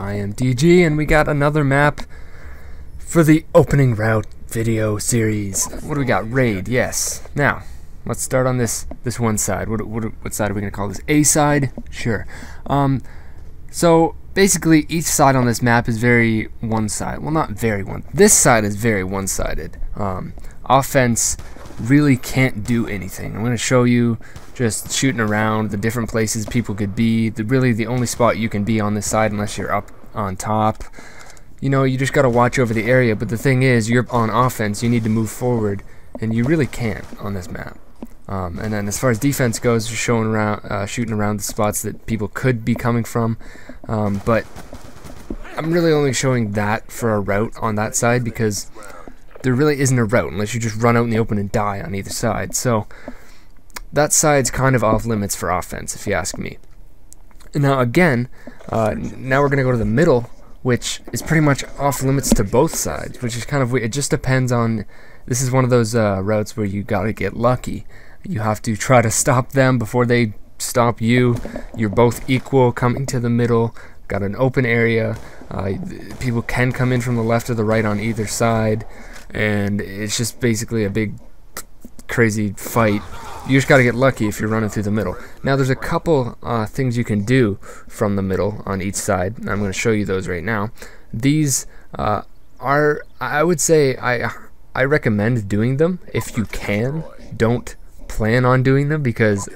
I am DG, and we got another map for the opening route video series. What do we got? Raid, yes. Now, let's start on this one side. What side are we going to call this? A side? Sure. So, basically, each side on this map is very one-sided. Well, not very one. This side is very one-sided. Offense really can't do anything. I'm going to show you just shooting around the different places people could be. Really the only spot you can be on this side unless you're up on top. You know, you just got to watch over the area, but the thing is, you're on offense, you need to move forward, and you really can't on this map. And then as far as defense goes, just showing around, shooting around the spots that people could be coming from. But I'm really only showing that for a route on that side because there really isn't a route unless you just run out in the open and die on either side. So that side's kind of off limits for offense, if you ask me. Now again, now we're going to go to the middle, which is pretty much off limits to both sides, which is kind of weird. It just depends on, this is one of those routes where you gotta get lucky. You have to try to stop them before they stop you. You're both equal coming to the middle, got an open area, people can come in from the left or the right on either side, and it's just basically a big crazy fight. You just got to get lucky if you're running through the middle. Now there's a couple things you can do from the middle on each side. I'm going to show you those right now. These are, I would say, I recommend doing them if you can. Don't plan on doing them because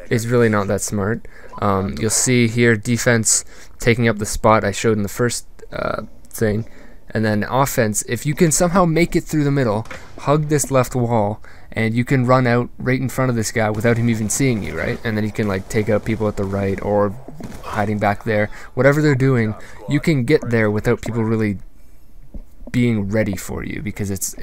it's really not that smart. You'll see here defense taking up the spot I showed in the first thing. And then offense, if you can somehow make it through the middle, hug this left wall, and you can run out right in front of this guy without him even seeing you, right? And then you can like take out people at the right or hiding back there. Whatever they're doing, you can get there without people really being ready for you, because it's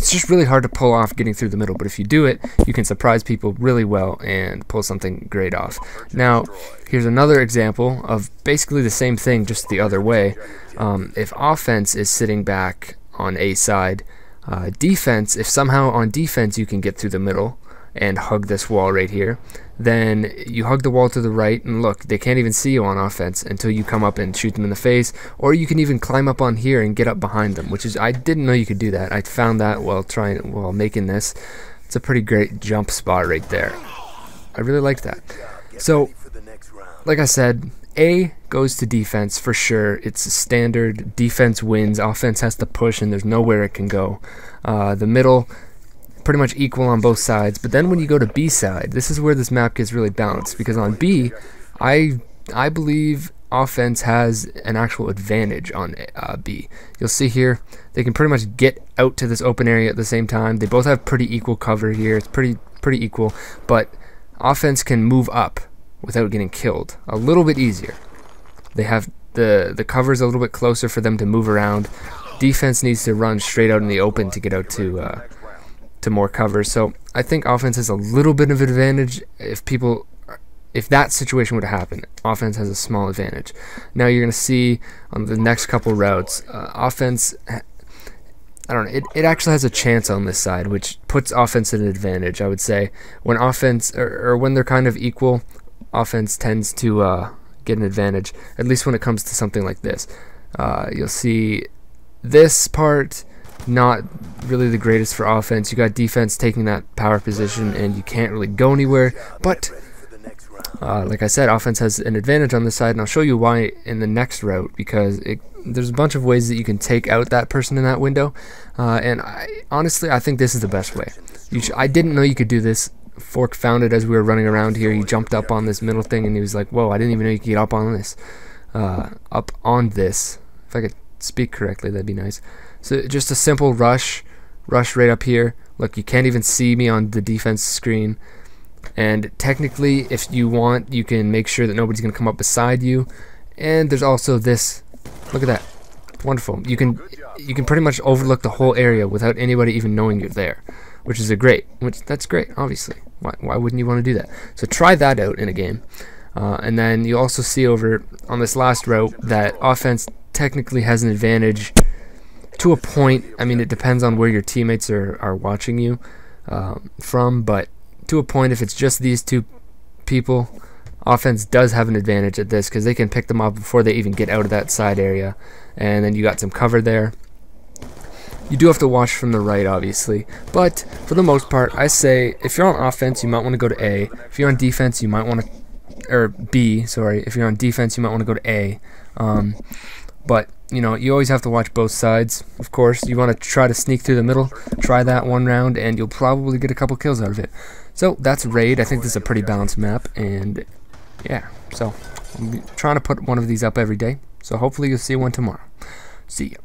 just really hard to pull off getting through the middle. But if you do it, you can surprise people really well and pull something great off. Now, here's another example of basically the same thing, just the other way. If offense is sitting back on a side, defense, if somehow on defense you can get through the middle and hug this wall right here, then you hug the wall to the right, and look, they can't even see you on offense until you come up and shoot them in the face. Or you can even climb up on here and get up behind them, which is, I didn't know you could do that. I found that while making this. It's a pretty great jump spot right there. I really liked that. So, like I said, A goes to defense for sure. It's standard. Defense wins. Offense has to push, and there's nowhere it can go. The middle, pretty much equal on both sides. But then when you go to B side, this is where this map gets really balanced, because on B, I believe offense has an actual advantage on B. You'll see here, they can pretty much get out to this open area at the same time. They both have pretty equal cover here. It's pretty equal, but offense can move up without getting killed a little bit easier. They have the cover's a little bit closer for them to move around. Defense needs to run straight out in the open to get out to more cover. So I think offense has a little bit of advantage if that situation would happen. Offense has a small advantage. Now you're going to see on the next couple routes, offense, I don't know, it actually has a chance on this side, which puts offense at an advantage, I would say. When offense, or when they're kind of equal, offense tends to get an advantage, at least when it comes to something like this. You'll see this part, not really the greatest for offense. You got defense taking that power position, and you can't really go anywhere. But like I said, offense has an advantage on this side, and I'll show you why in the next route, because there's a bunch of ways that you can take out that person in that window, and honestly, I think this is the best way. I didn't know you could do this. Fork found it as we were running around here. He jumped up on this middle thing, and he was like, whoa, I didn't even know you could get up on this. Up on this. If I could speak correctly, that'd be nice. So just a simple rush right up here. Look, you can't even see me on the defense screen. And technically, if you want, you can make sure that nobody's going to come up beside you. And there's also this. Look at that. Wonderful. You can pretty much overlook the whole area without anybody even knowing you're there, which is that's great, obviously. Why wouldn't you want to do that? So try that out in a game. And then you also see over on this last route that offense technically has an advantage to a point. I mean, it depends on where your teammates are watching you from, but to a point, if it's just these two people, offense does have an advantage at this because they can pick them off before they even get out of that side area, and then you got some cover there. You do have to watch from the right, obviously, but for the most part, I say if you're on offense, you might want to go to A. If you're on defense, you might want to, or B, sorry. If you're on defense, you might want to go to A. But you know, you always have to watch both sides. Of course, you want to try to sneak through the middle, try that one round, and you'll probably get a couple kills out of it. So that's Raid. I think this is a pretty balanced map, and yeah, so I'm trying to put one of these up every day. So hopefully you'll see one tomorrow. See ya.